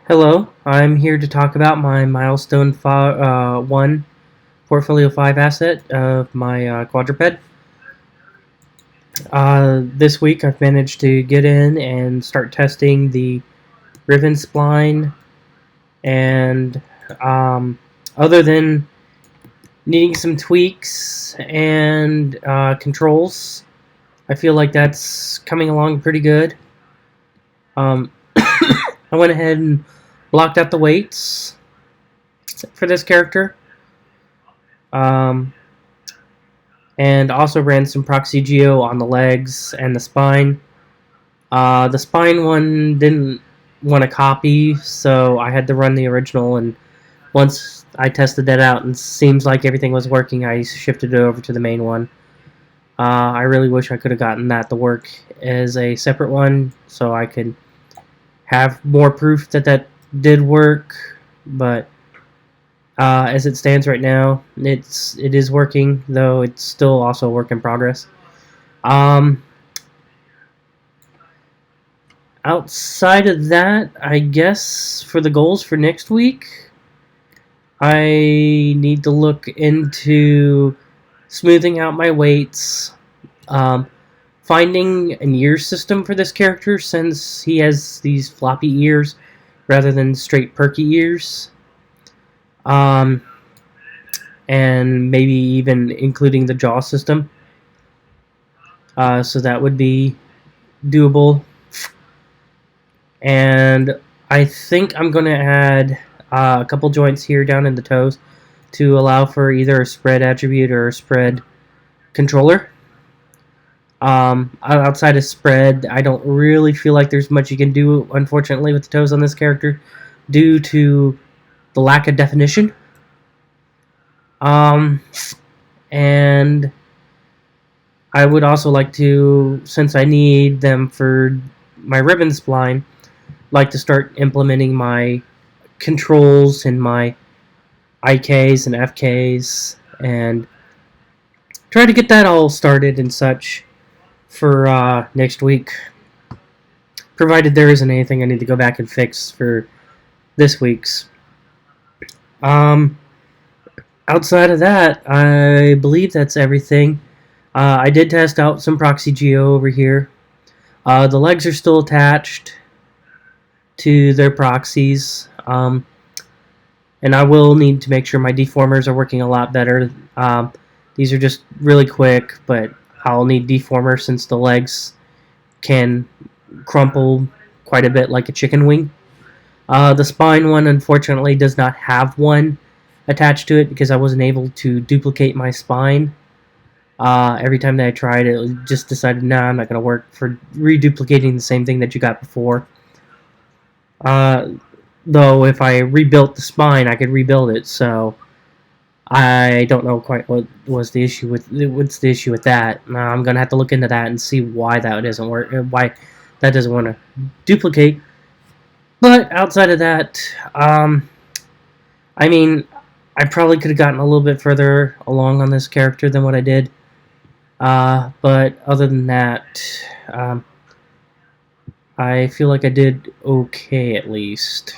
Hello, I'm here to talk about my Milestone 1 Portfolio 5 asset of my quadruped. This week I've managed to get in and start testing the ribbon spline, and other than needing some tweaks and controls, I feel like that's coming along pretty good. Um, I went ahead and blocked out the weights for this character. Um, and also ran some proxy geo on the legs and the spine. The spine one didn't want to copy, so I had to run the original, and once I tested that out and seems like everything was working, I shifted it over to the main one. I really wish I could have gotten that to work as a separate one so I could have more proof that that did work, but as it stands right now, it is working, though it's still also a work in progress. Outside of that, I guess for the goals for next week, I need to look into smoothing out my weights, finding an ear system for this character since he has these floppy ears rather than straight perky ears. And maybe even including the jaw system. So that would be doable. And I think I'm going to add a couple joints here down in the toes to allow for either a spread attribute or a spread controller. Outside of spread, I don't really feel like there's much you can do, unfortunately, with the toes on this character due to the lack of definition. And I would also like to, since I need them for my ribbon spline, like to start implementing my controls and my IKs and FKs and try to get that all started and such for next week, provided there isn't anything I need to go back and fix for this week's. Outside of that, I believe that's everything. I did test out some proxy geo over here. The legs are still attached to their proxies, and I will need to make sure my deformers are working a lot better. These are just really quick, but I'll need deformer since the legs can crumple quite a bit like a chicken wing. The spine one, unfortunately, does not have one attached to it because I wasn't able to duplicate my spine. Every time that I tried it, just decided, nah, I'm not going to work for reduplicating the same thing that you got before. Though if I rebuilt the spine, I could rebuild it, so I don't know quite what was the issue with what's the issue with that. I'm going to have to look into that and see why that doesn't work, why that doesn't want to duplicate. But outside of that, I mean, I probably could have gotten a little bit further along on this character than what I did. But other than that, I feel like I did okay at least.